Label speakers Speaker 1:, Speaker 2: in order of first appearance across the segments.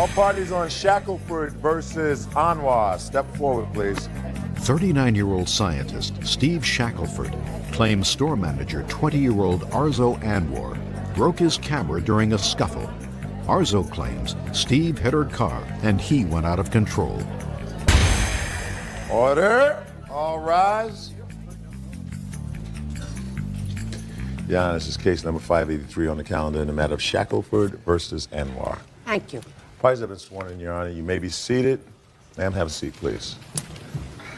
Speaker 1: All parties on Shackelford versus Anwar. Step forward, please.
Speaker 2: 39-year-old scientist Steve Shackelford claims store manager 20-year-old Arzo Anwar broke his camera during a scuffle. Arzo claims Steve hit her car and he went out of control.
Speaker 1: Order. All rise. Your Honor, this is case number 583 on the calendar in the matter of Shackelford versus Anwar.
Speaker 3: Thank you.
Speaker 1: Parties have been sworn in, Your Honor. You may be seated. Ma'am, have a seat, please.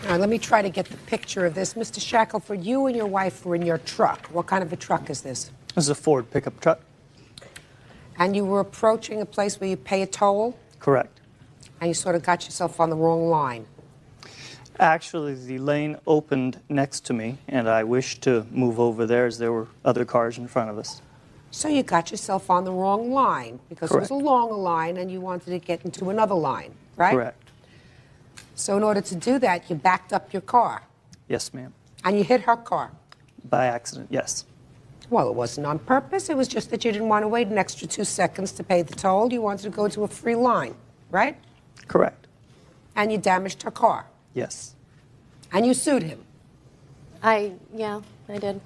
Speaker 3: All right, let me try to get the picture of this. Mr. Shackelford, you and your wife were in your truck. What kind of a truck is this?
Speaker 4: This is a Ford pickup truck.
Speaker 3: And you were approaching a place where you pay a toll?
Speaker 4: Correct.
Speaker 3: And you sort of got yourself on the wrong line.
Speaker 4: Actually, the lane opened next to me, and I wished to move over there as there were other cars in front of us.
Speaker 3: So you got yourself on the wrong line because
Speaker 4: Correct.
Speaker 3: it was a long line and you wanted to get into another line, right?
Speaker 4: Correct.
Speaker 3: So in order to do that, you backed up your car.
Speaker 4: Yes, ma'am.
Speaker 3: And you hit her car.
Speaker 4: By accident, yes.
Speaker 3: Well, it wasn't on purpose. It was just that you didn't want to wait an extra 2 seconds to pay the toll. You wanted to go to a free line, right?
Speaker 4: Correct.
Speaker 3: And you damaged her car.
Speaker 4: Yes.
Speaker 3: And you sued him.
Speaker 5: Yeah, I did.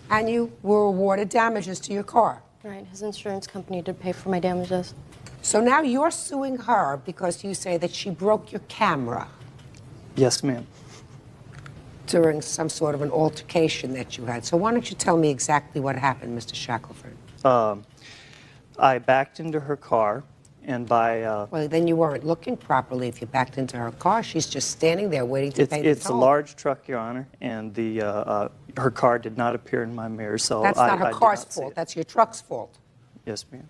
Speaker 3: And you were awarded damages to your car.
Speaker 5: Right, his insurance company did pay for my damages.
Speaker 3: So now you're suing her because you say that she broke your camera
Speaker 4: Yes, ma'am.
Speaker 3: during some sort of an altercation that you had. So why don't you tell me exactly what happened, Mr. Shackelford?
Speaker 4: I backed into her car, and by...
Speaker 3: Well, then you weren't looking properly if you backed into her car. She's just standing there waiting to pay the
Speaker 4: It's a
Speaker 3: toll.
Speaker 4: large truck, Your Honor, and her car did not appear in my mirror, so
Speaker 3: That's
Speaker 4: I
Speaker 3: not her
Speaker 4: did
Speaker 3: car's
Speaker 4: not see
Speaker 3: fault.
Speaker 4: it.
Speaker 3: That's your truck's fault.
Speaker 4: Yes, ma'am.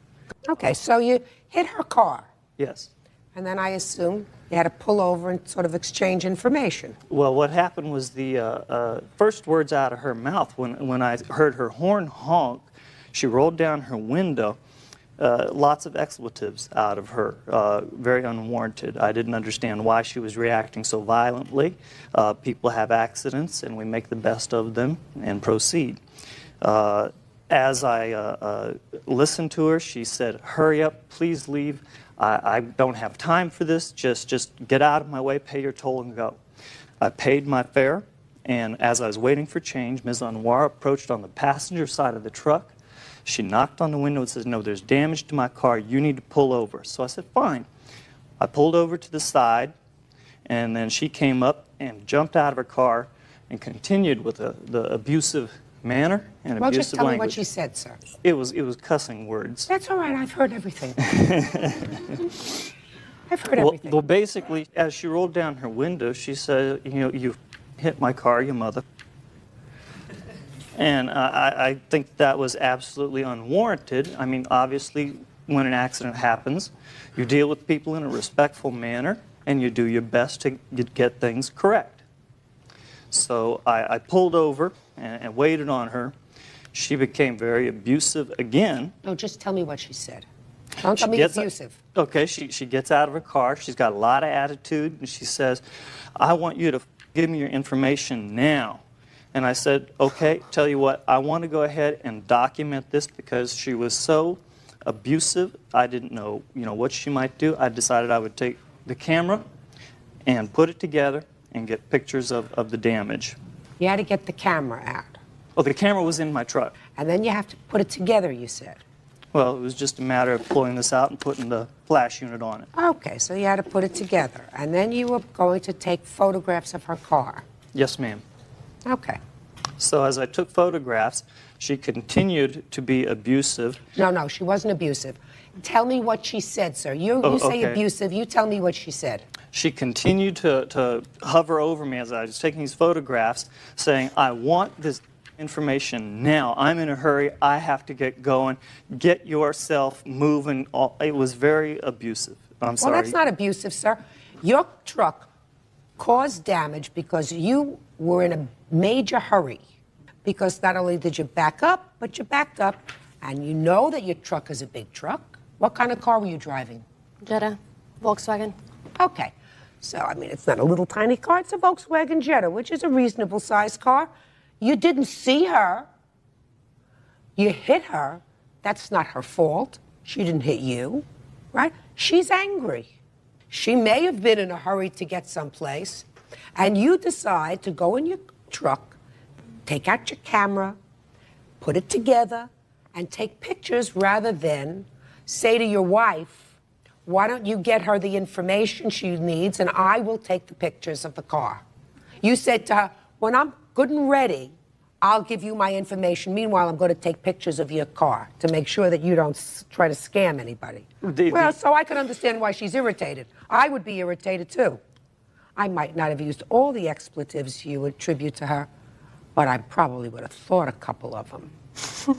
Speaker 3: Okay, so you hit her car.
Speaker 4: Yes.
Speaker 3: And then I assume you had to pull over and sort of exchange information.
Speaker 4: Well, what happened was the first words out of her mouth when I heard her horn honk, she rolled down her window, lots of expletives out of her, very unwarranted. I didn't understand why she was reacting so violently. People have accidents, and we make the best of them and proceed. As I listened to her, she said, "Hurry up, please leave. I don't have time for this. Just get out of my way, pay your toll, and go." I paid my fare, and as I was waiting for change, Ms. Anwar approached on the passenger side of the truck. She knocked on the window and says, "No, there's damage to my car. You need to pull over." So I said, "Fine." I pulled over to the side, and then she came up and jumped out of her car and continued with the abusive manner and
Speaker 3: Well,
Speaker 4: abusive
Speaker 3: just tell me
Speaker 4: language.
Speaker 3: what she said, sir.
Speaker 4: It was cussing words.
Speaker 3: That's all right. I've heard everything. I've heard everything.
Speaker 4: Well, basically, as she rolled down her window, she said, "You hit my car, you mother." And I think that was absolutely unwarranted. I mean, obviously, when an accident happens, you deal with people in a respectful manner, and you do your best to get things correct. So I pulled over and waited on her. She became very abusive again.
Speaker 3: No, just tell me what she said. Don't tell me abusive.
Speaker 4: Okay, she gets out of her car. She's got a lot of attitude, and she says, "I want you to give me your information now." And I said, "Okay, tell you what, I want to go ahead and document this," because she was so abusive. I didn't know, what she might do. I decided I would take the camera and put it together and get pictures of the damage.
Speaker 3: You had to get the camera out.
Speaker 4: Oh, the camera was in my truck.
Speaker 3: And then you have to put it together, you said.
Speaker 4: Well, it was just a matter of pulling this out and putting the flash unit on it.
Speaker 3: Okay, so you had to put it together. And then you were going to take photographs of her car.
Speaker 4: Yes, ma'am.
Speaker 3: Okay.
Speaker 4: So as I took photographs, she continued to be abusive.
Speaker 3: No, she wasn't abusive. Tell me what she said, sir. You say
Speaker 4: okay.
Speaker 3: abusive. You tell me what she said.
Speaker 4: She continued to hover over me as I was taking these photographs, saying, "I want this information now. I'm in a hurry. I have to get going. Get yourself moving." It was very abusive. I'm sorry.
Speaker 3: Well, that's not abusive, sir. Your truck caused damage because you were in a major hurry. Because not only did you back up, but you backed up, and you know that your truck is a big truck. What kind of car were you driving?
Speaker 5: Jetta, Volkswagen.
Speaker 3: Okay. So, I mean, it's not a little tiny car. It's a Volkswagen Jetta, which is a reasonable-sized car. You didn't see her. You hit her. That's not her fault. She didn't hit you, right? She's angry. She may have been in a hurry to get someplace, and you decide to go in your truck, take out your camera, put it together, and take pictures rather than say to your wife, why don't you get her the information she needs and I will take the pictures of the car. You said to her, when I'm good and ready, I'll give you my information. Meanwhile, I'm going to take pictures of your car to make sure that you don't try to scam anybody. Well, so I can understand why she's irritated. I would be irritated too. I might not have used all the expletives you attribute to her, but I probably would have thought a couple of them.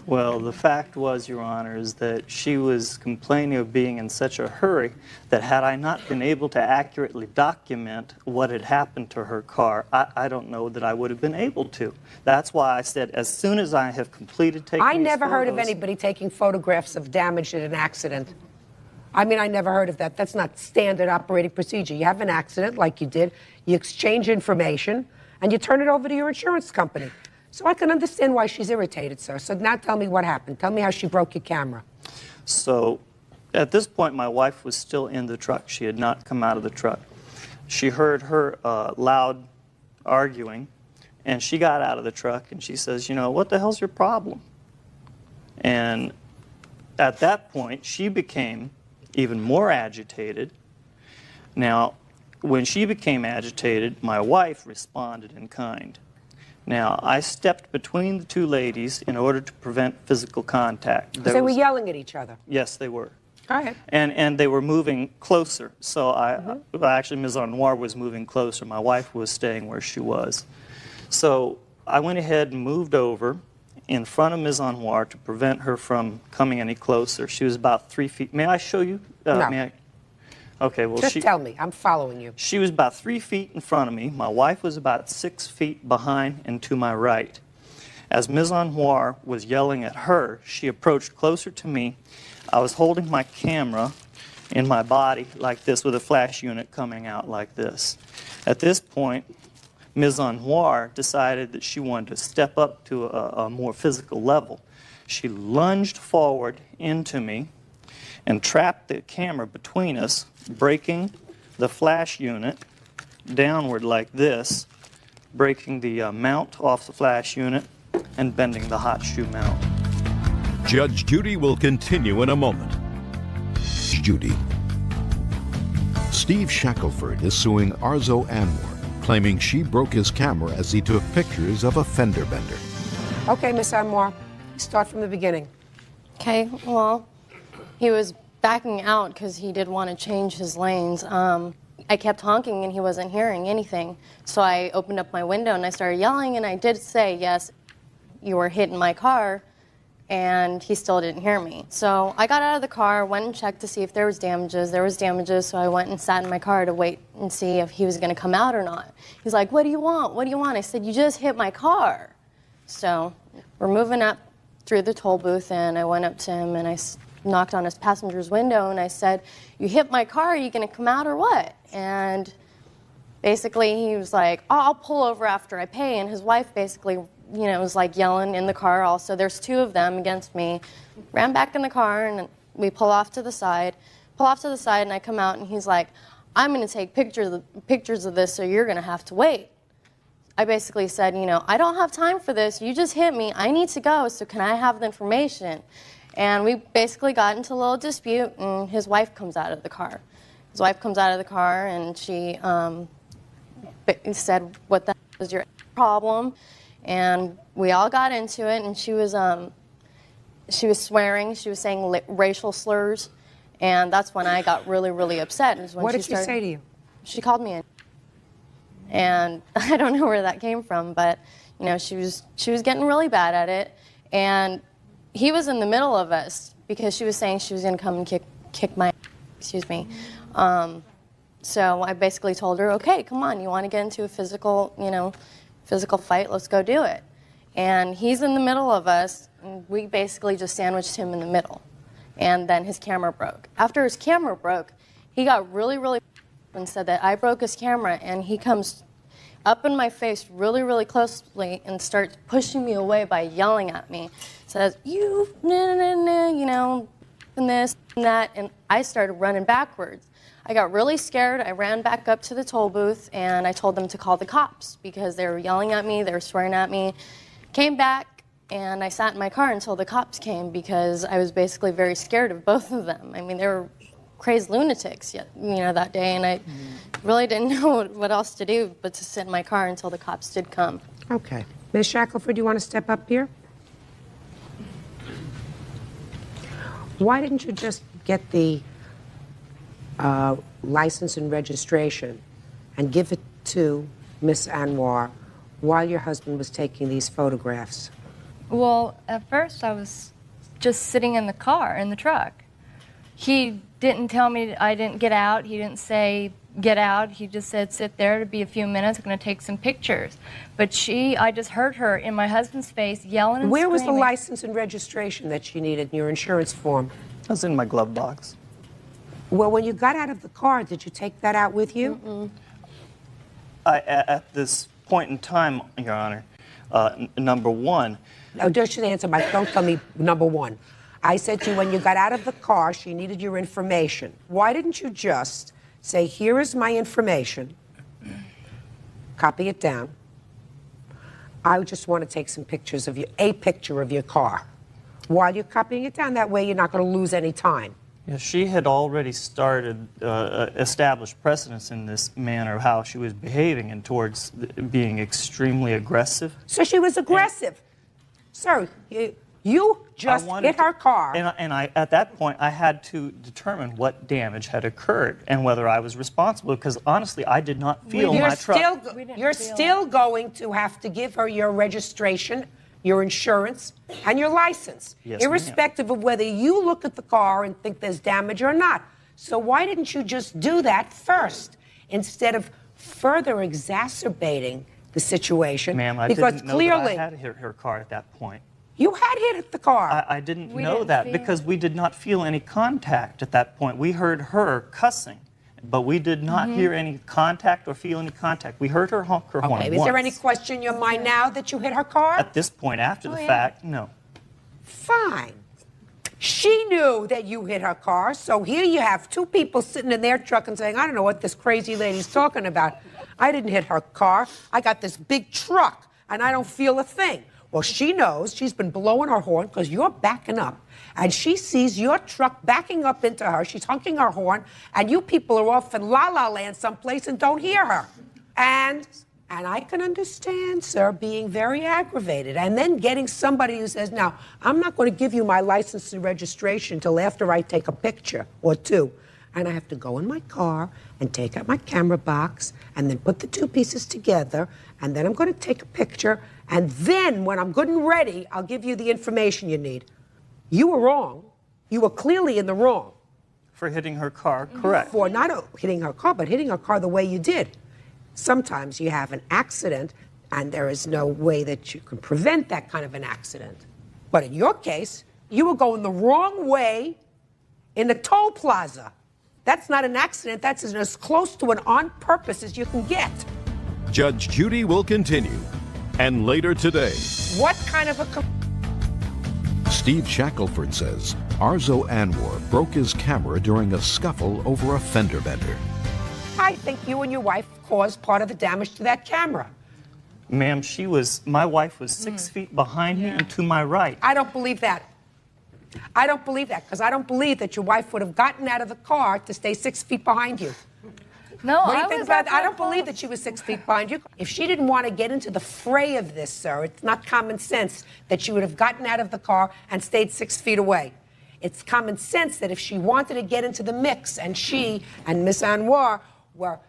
Speaker 4: Well, the fact was, Your Honor, is that she was complaining of being in such a hurry that had I not been able to accurately document what had happened to her car, I don't know that I would have been able to. That's why I said, as soon as I have completed taking
Speaker 3: I
Speaker 4: these
Speaker 3: never heard of
Speaker 4: photos-
Speaker 3: anybody taking photographs of damage in an accident. I mean, I never heard of that. That's not standard operating procedure. You have an accident like you did, you exchange information, and you turn it over to your insurance company. So I can understand why she's irritated, sir. So now tell me what happened. Tell me how she broke your camera.
Speaker 4: So at this point, my wife was still in the truck. She had not come out of the truck. She heard her loud arguing, and she got out of the truck, and she says, you know, what the hell's your problem? And at that point, she became even more agitated. Now, when she became agitated, my wife responded in kind. Now, I stepped between the two ladies in order to prevent physical contact.
Speaker 3: Because they were yelling at each other.
Speaker 4: Yes, they were.
Speaker 3: Go ahead.
Speaker 4: And they were moving closer. So actually, Ms. Arnoir was moving closer. My wife was staying where she was. So I went ahead and moved over in front of Ms. Arnoir to prevent her from coming any closer. She was about 3 feet. May I show you?
Speaker 3: No.
Speaker 4: May I? Okay, well,
Speaker 3: Just tell me. I'm following you.
Speaker 4: She was about 3 feet in front of me. My wife was about 6 feet behind and to my right. As Ms. Arnoir was yelling at her, she approached closer to me. I was holding my camera in my body like this with a flash unit coming out like this. At this point, Ms. Arnoir decided that she wanted to step up to a more physical level. She lunged forward into me and trapped the camera between us, breaking the flash unit downward like this, breaking the mount off the flash unit, and bending the hot shoe mount.
Speaker 2: Judge Judy will continue in a moment. Judy. Steve Shackelford is suing Arzo Anwar, claiming she broke his camera as he took pictures of a fender bender.
Speaker 3: Okay, Miss Anwar, start from the beginning.
Speaker 5: Okay, well, he was backing out because he did want to change his lanes. I kept honking and he wasn't hearing anything. So I opened up my window and I started yelling, and I did say, yes, you were hitting my car, and he still didn't hear me. So I got out of the car, went and checked to see if there was damages. There was damages, so I went and sat in my car to wait and see if he was going to come out or not. He's like, what do you want? What do you want? I said, you just hit my car. So we're moving up through the toll booth, and I went up to him and I knocked on his passenger's window and I said, you hit my car, are you going to come out or what? And basically he was like, oh, I'll pull over after I pay. And his wife basically, you know, was like yelling in the car also. There's two of them against me. Ran back in the car and we pull off to the side. And I come out and he's like, I'm going to take pictures of this, so you're going to have to wait. I basically said, you know, I don't have time for this. You just hit me. I need to go, so can I have the information? And we basically got into a little dispute, and his wife comes out of the car. His wife comes out of the car, and she said, what the hell is your problem? And we all got into it, and she was swearing. She was saying racial slurs, and that's when I got really, really upset. Is when
Speaker 3: What did she say to you?
Speaker 5: She called me in. And I don't know where that came from, but you know, she was getting really bad at it, and he was in the middle of us because she was saying she was going to come and kick my, excuse me. So I basically told her, okay, come on, you want to get into a physical fight, let's go do it. And he's in the middle of us, and we basically just sandwiched him in the middle. And then his camera broke. After his camera broke, he got really, really and said that I broke his camera, and he comes up in my face really, really closely and starts pushing me away by yelling at me. Says, you know, and this and that, and I started running backwards. I got really scared. I ran back up to the toll booth, and I told them to call the cops because they were yelling at me, they were swearing at me. Came back, and I sat in my car until the cops came because I was basically very scared of both of them. I mean, they were crazed lunatics, that day, and I really didn't know what else to do but to sit in my car until the cops did come.
Speaker 3: Okay. Ms. Shackelford, do you want to step up here? Why didn't you just get the license and registration and give it to Miss Anwar while your husband was taking these photographs?
Speaker 6: Well, at first I was just sitting in the car, in the truck. He didn't tell me I didn't get out. He didn't say get out. He just said sit there to be a few minutes. I'm going to take some pictures. But I just heard her in my husband's face yelling and
Speaker 3: Where was the
Speaker 6: screaming.
Speaker 3: license and registration that she needed in your insurance form?
Speaker 4: That was in my glove box.
Speaker 3: Well, when you got out of the car, did you take that out with you?
Speaker 4: At this point in time, Your Honor, number one.
Speaker 3: No, just answer don't tell me number one. I said to you, when you got out of the car, she needed your information. Why didn't you just say, here is my information, copy it down. I just want to take some pictures of you, a picture of your car. While you're copying it down, that way you're not going to lose any time.
Speaker 4: Yeah, she had already started established precedence in this manner of how she was behaving and towards being extremely aggressive.
Speaker 3: So she was aggressive. Sir, you just hit her car.
Speaker 4: And at that point, I had to determine what damage had occurred and whether I was responsible, because honestly, I did not feel my truck.
Speaker 3: You're still going to have to give her your registration, your insurance, and your license,
Speaker 4: Yes,
Speaker 3: irrespective of whether you look at the car and think there's damage or not. So why didn't you just do that first instead of further exacerbating the situation?
Speaker 4: Ma'am, I
Speaker 3: because
Speaker 4: didn't know
Speaker 3: clearly
Speaker 4: that I had hit her car at that point.
Speaker 3: you had hit the car.
Speaker 4: I didn't know that because we did not feel any contact at that point. We heard her cussing, but we did not hear any contact or feel any contact. We heard her honk her horn
Speaker 3: Okay,
Speaker 4: once.
Speaker 3: is there any question in your mind now that you hit her car?
Speaker 4: At this point, after the fact, no.
Speaker 3: Fine. She knew that you hit her car, so here you have two people sitting in their truck and saying, I don't know what this crazy lady's talking about. I didn't hit her car. I got this big truck, and I don't feel a thing. Well, she knows. She's been blowing her horn because you're backing up, and she sees your truck backing up into her. She's honking her horn, and you people are off in La-La Land someplace and don't hear her. And I can understand, sir, being very aggravated and then getting somebody who says, now, I'm not going to give you my license and registration until after I take a picture or two. And I have to go in my car and take out my camera box and then put the two pieces together, and then I'm going to take a picture, and then when I'm good and ready, I'll give you the information you need. You were wrong. You were clearly in the wrong.
Speaker 4: For hitting her car, correct.
Speaker 3: For not hitting her car, but hitting her car the way you did. Sometimes you have an accident, and there is no way that you can prevent that kind of an accident. But in your case, you were going the wrong way in the toll plaza. That's not an accident. That's as close to an on purpose as you can get.
Speaker 2: Judge Judy will continue. And later today,
Speaker 3: What kind of a...
Speaker 2: Steve Shackelford says Arzo Anwar broke his camera during a scuffle over a fender bender.
Speaker 3: I think you and your wife caused part of the damage to that camera.
Speaker 4: Ma'am, my wife was 6 feet behind me and to my right.
Speaker 3: I don't believe that. I don't believe that, because I don't believe that your wife would have gotten out of the car to stay 6 feet behind you.
Speaker 6: No,
Speaker 3: What do you
Speaker 6: I
Speaker 3: think
Speaker 6: was
Speaker 3: about
Speaker 6: up
Speaker 3: that? I
Speaker 6: real
Speaker 3: don't believe
Speaker 6: close.
Speaker 3: that she was 6 feet behind you. If she didn't want to get into the fray of this, sir, it's not common sense that she would have gotten out of the car and stayed 6 feet away. It's common sense that if she wanted to get into the mix and she and Miss Anwar were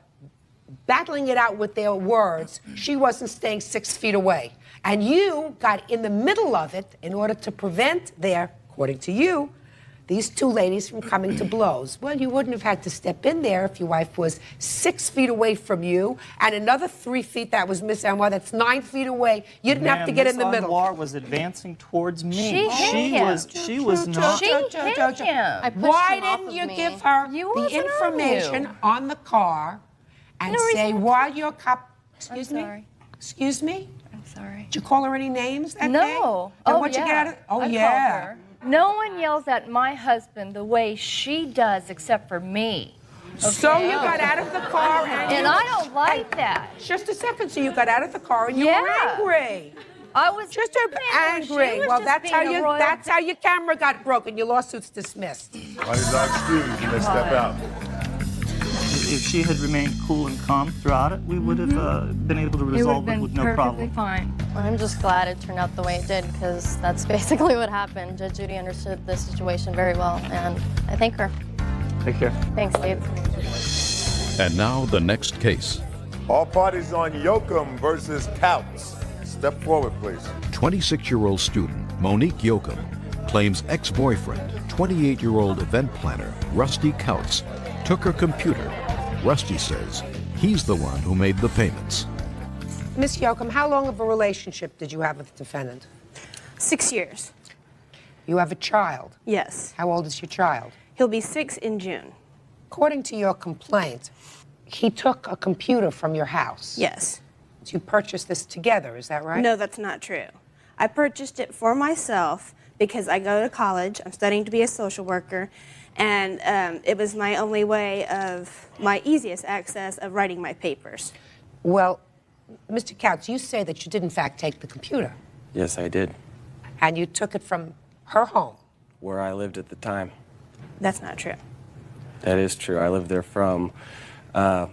Speaker 3: battling it out with their words, she wasn't staying 6 feet away. And you got in the middle of it in order to prevent according to you, these two ladies from coming to blows. Well, you wouldn't have had to step in there if your wife was 6 feet away from you, and another 3 feet, that was Miss Anwar, that's 9 feet away. You didn't have to get in the middle.
Speaker 4: Miss Anwar was advancing towards me.
Speaker 6: She hit him.
Speaker 4: She was not.
Speaker 6: She hit him.
Speaker 5: I pushed
Speaker 3: Why
Speaker 5: him off
Speaker 3: didn't
Speaker 5: of
Speaker 3: you
Speaker 5: me.
Speaker 3: give her
Speaker 6: You
Speaker 3: the
Speaker 6: wasn't on
Speaker 3: information
Speaker 6: you.
Speaker 3: on the car and
Speaker 6: No
Speaker 3: say,
Speaker 6: reason to
Speaker 3: while you're Excuse me?
Speaker 6: sorry.
Speaker 3: Excuse me?
Speaker 6: I'm sorry.
Speaker 3: Did you call her any names that
Speaker 6: No.
Speaker 3: day?
Speaker 6: Oh,
Speaker 3: And what'd you
Speaker 6: yeah.
Speaker 3: get out of... Oh,
Speaker 6: I called
Speaker 3: yeah.
Speaker 6: her. No one yells at my husband the way she does except for me.
Speaker 3: So you got out of the car
Speaker 6: And I don't like that.
Speaker 3: Just a second. So you got out of the car and you were angry.
Speaker 6: I was
Speaker 3: Just angry. Well, that's how your camera got broken. Your lawsuit's dismissed.
Speaker 1: Why did Doc Steve you step out?
Speaker 4: If she had remained cool and calm throughout it, we would have been able to resolve it with no problem.
Speaker 6: Fine.
Speaker 5: I'm just glad it turned out the way it did, because that's basically what happened. Judge Judy understood the situation very well, and I thank her.
Speaker 4: Take care.
Speaker 5: Thanks, Steve.
Speaker 2: And now the next case.
Speaker 1: All parties on Yoakum versus Couts. Step forward, please.
Speaker 2: 26-year-old student Monique Yoakum claims ex-boyfriend, 28-year-old event planner Rusty Couts, took her computer. Rusty says he's the one who made the payments.
Speaker 3: Miss Yoakum, how long of a relationship did you have with the defendant?
Speaker 7: 6 years.
Speaker 3: You have a child.
Speaker 7: Yes.
Speaker 3: How old is your child?
Speaker 7: He'll be 6 in June.
Speaker 3: According to your complaint, he took a computer from your house.
Speaker 7: Yes.
Speaker 3: You purchased this together, is that right?
Speaker 7: No, that's not true. I purchased it for myself because I go to college. I'm studying to be a social worker, and it was my only way of, my easiest access of writing my papers.
Speaker 3: Well, Mr. Couts, you say that you did in fact take the computer.
Speaker 8: Yes, I did.
Speaker 3: And you took it from her home.
Speaker 8: Where I lived at the time.
Speaker 7: That's not true.
Speaker 8: That is true. I lived there from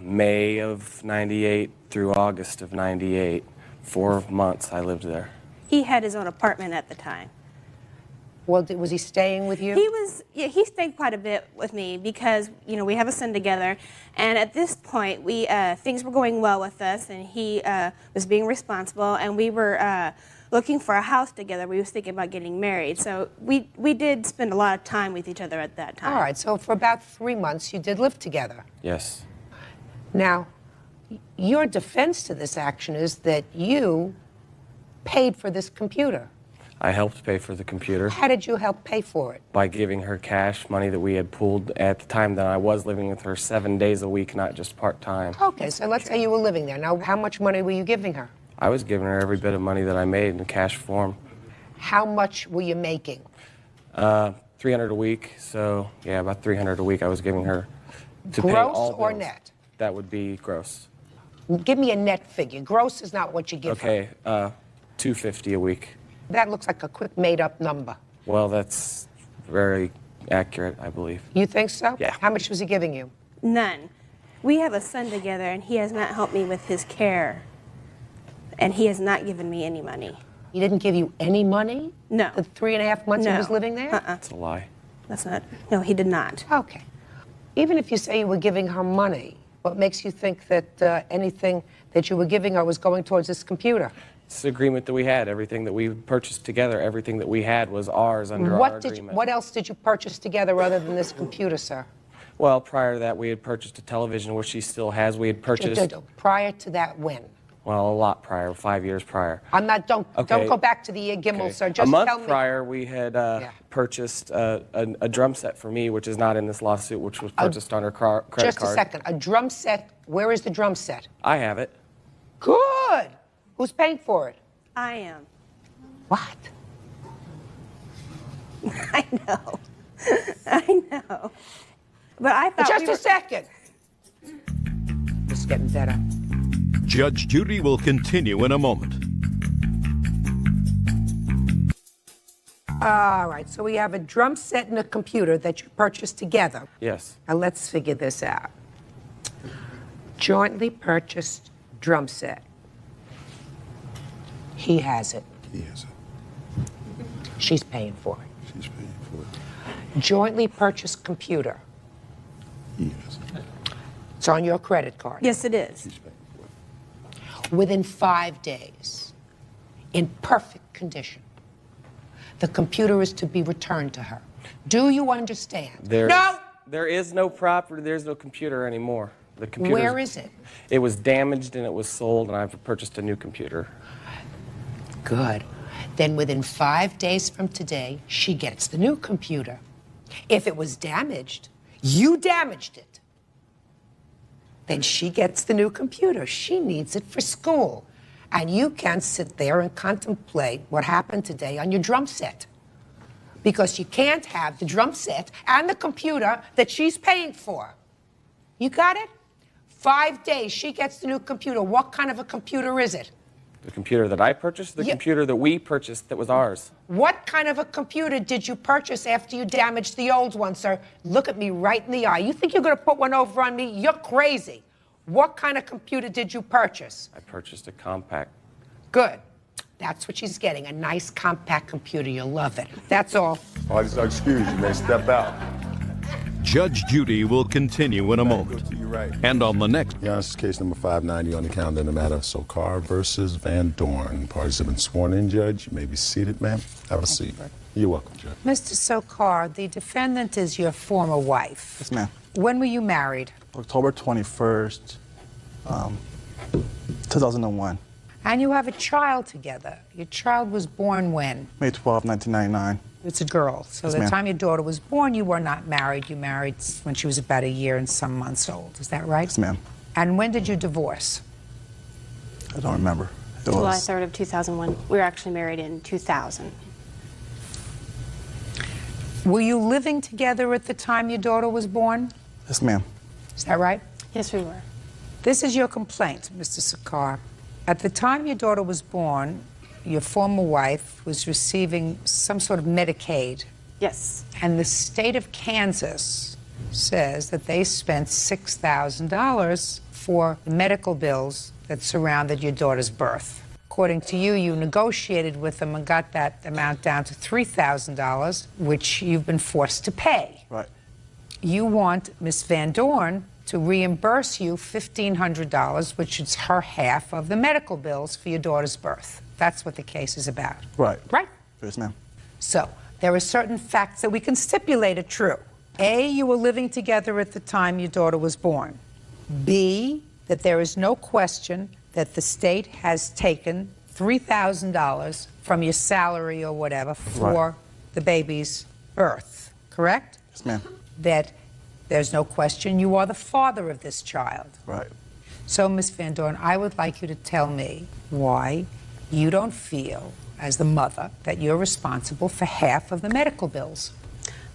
Speaker 8: May of '98 through August of '98. 4 months I lived there.
Speaker 7: He had his own apartment at the time.
Speaker 3: Well, was he staying with you?
Speaker 7: He stayed quite a bit with me because, you know, we have a son together, and at this point, things were going well with us, and he was being responsible, and we were looking for a house together. We was thinking about getting married, so we did spend a lot of time with each other at that time.
Speaker 3: All right, so for about 3 months, you did live together.
Speaker 8: Yes.
Speaker 3: Now, your defense to this action is that you paid for this computer.
Speaker 8: I helped pay for the computer.
Speaker 3: How did you help pay for it?
Speaker 8: By giving her cash money that we had pooled at the time that I was living with her 7 days a week, not just part-time.
Speaker 3: Okay, so let's say you were living there. Now, how much money were you giving her?
Speaker 8: I was giving her every bit of money that I made in cash form.
Speaker 3: How much were you making?
Speaker 8: $300 a week, so yeah, about $300 a week I was giving her to pay all
Speaker 3: Gross or
Speaker 8: bills.
Speaker 3: net?
Speaker 8: That would be gross.
Speaker 3: Give me a net figure. Gross is not what you give her.
Speaker 8: Okay, $250 a week.
Speaker 3: That looks like a quick made-up number.
Speaker 8: Well, that's very accurate, I believe.
Speaker 3: You think so?
Speaker 8: Yeah.
Speaker 3: How much was he giving you?
Speaker 7: None. We have a son together, and he has not helped me with his care, and he has not given me any money.
Speaker 3: He didn't give you any money?
Speaker 7: No.
Speaker 3: The 3.5 months he
Speaker 7: No.
Speaker 3: was living there?
Speaker 8: That's a lie.
Speaker 7: That's not, no, he did not.
Speaker 3: Okay. Even if you say you were giving her money, what makes you think that anything that you were giving her was going towards this computer?
Speaker 8: It's the agreement that we had. Everything that we purchased together, everything that we had was ours under our agreement.
Speaker 3: What else did you purchase together other than this computer, sir?
Speaker 8: Well, prior to that, we had purchased a television, which she still has. We had purchased,
Speaker 3: Prior to that, when?
Speaker 8: well, a lot prior, 5 years prior.
Speaker 3: I'm not. Don't
Speaker 8: Okay.
Speaker 3: go back to the gimbal,
Speaker 8: Okay.
Speaker 3: sir.
Speaker 8: A
Speaker 3: Just
Speaker 8: month
Speaker 3: tell me.
Speaker 8: prior, we had purchased a drum set for me, which is not in this lawsuit, which was purchased on her credit card.
Speaker 3: Just a second. A drum set. Where is the drum set?
Speaker 8: I have it.
Speaker 3: Good. Who's paying for it?
Speaker 7: I am.
Speaker 3: What?
Speaker 7: I know. I know. But I thought
Speaker 3: Just a second. It's getting better.
Speaker 2: Judge Judy will continue in a moment.
Speaker 3: All right, so we have a drum set and a computer that you purchased together.
Speaker 8: Yes.
Speaker 3: Now let's figure this out. Jointly purchased drum set. He has it.
Speaker 1: He has it.
Speaker 3: She's paying for it.
Speaker 1: She's paying for it.
Speaker 3: Jointly purchased computer.
Speaker 1: He has it.
Speaker 3: It's on your credit card.
Speaker 7: Yes, it is.
Speaker 1: He's paying for it.
Speaker 3: Within 5 days, in perfect condition, the computer is to be returned to her. Do you understand? No!
Speaker 8: There is no property, there's no computer anymore. The computer.
Speaker 3: Where is it?
Speaker 8: It was damaged and it was sold, and I've purchased a new computer.
Speaker 3: Good. Then within 5 days from today, she gets the new computer. If it was damaged, you damaged it. Then she gets the new computer. She needs it for school. And you can't sit there and contemplate what happened today on your drum set. Because you can't have the drum set and the computer that she's paying for. You got it? 5 days, she gets the new computer. What kind of a computer is it?
Speaker 8: The computer that I purchased, the computer that we purchased that was ours.
Speaker 3: What kind of a computer did you purchase after you damaged the old one, sir? Look at me right in the eye. You think you're going to put one over on me? You're crazy. What kind of computer did you purchase?
Speaker 8: I purchased a compact.
Speaker 3: Good. That's what she's getting, a nice compact computer. You'll love it. That's all.
Speaker 1: Parties are excused. You may step out.
Speaker 2: Judge Judy will continue in a moment.
Speaker 1: To your right.
Speaker 2: And on the next.
Speaker 1: Your Honor, this is case number 590 on the calendar in the matter of Sokar versus Van Dorn. Parties have been sworn in, Judge. You may be seated, ma'am. Have a seat. You're welcome, Judge.
Speaker 3: Mr. Sokar, the defendant is your former wife.
Speaker 9: Yes, ma'am.
Speaker 3: When were you married?
Speaker 9: October 21st, 2001.
Speaker 3: And you have a child together. Your child was born when?
Speaker 9: May 12, 1999.
Speaker 3: It's a girl. So
Speaker 9: Yes,
Speaker 3: the
Speaker 9: ma'am.
Speaker 3: time your daughter was born, you were not married. You married when she was about a year and some months old. Is that right?
Speaker 9: Yes, ma'am.
Speaker 3: And when did you divorce?
Speaker 9: I don't remember. It
Speaker 7: July
Speaker 9: was
Speaker 7: 3rd of 2001. We were actually married in 2000.
Speaker 3: Were you living together at the time your daughter was born?
Speaker 9: Yes, ma'am.
Speaker 3: Is that right?
Speaker 7: Yes, we were.
Speaker 3: This is your complaint, Mr. Sokar. At the time your daughter was born, your former wife was receiving some sort of Medicaid.
Speaker 7: Yes.
Speaker 3: And the state of Kansas says that they spent $6,000 for the medical bills that surrounded your daughter's birth. According to you, you negotiated with them and got that amount down to $3,000, which you've been forced to pay.
Speaker 9: right.
Speaker 3: You want Miss Van Dorn to reimburse you $1,500, which is her half of the medical bills for your daughter's birth. That's what the case is about.
Speaker 9: Right.
Speaker 3: Right?
Speaker 9: Yes, ma'am.
Speaker 3: So, there are certain facts that we can stipulate are true. A, you were living together at the time your daughter was born. B, that there is no question that the state has taken $3,000 from your salary or whatever for
Speaker 9: Right.
Speaker 3: the baby's birth. Correct?
Speaker 9: Yes, ma'am.
Speaker 3: That there's no question you are the father of this child.
Speaker 9: Right.
Speaker 3: So, Ms. Van Dorn, I would like you to tell me why you don't feel, as the mother, that you're responsible for half of the medical bills.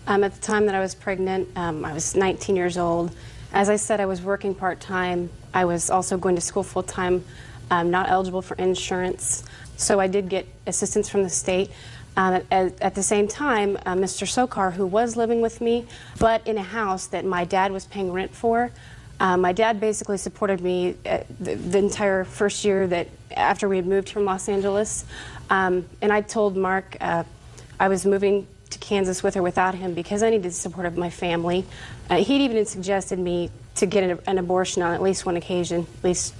Speaker 7: At the time that I was pregnant, I was 19 years old. As I said, I was working part-time. I was also going to school full-time, not eligible for insurance. So I did get assistance from the state. At the same time, Mr. Sokar, who was living with me, but in a house that my dad was paying rent for, my dad basically supported me the entire first year that after we had moved from Los Angeles. And I told Mark I was moving to Kansas with or without him because I needed the support of my family. He'd even suggested me to get an abortion on at least one occasion, at least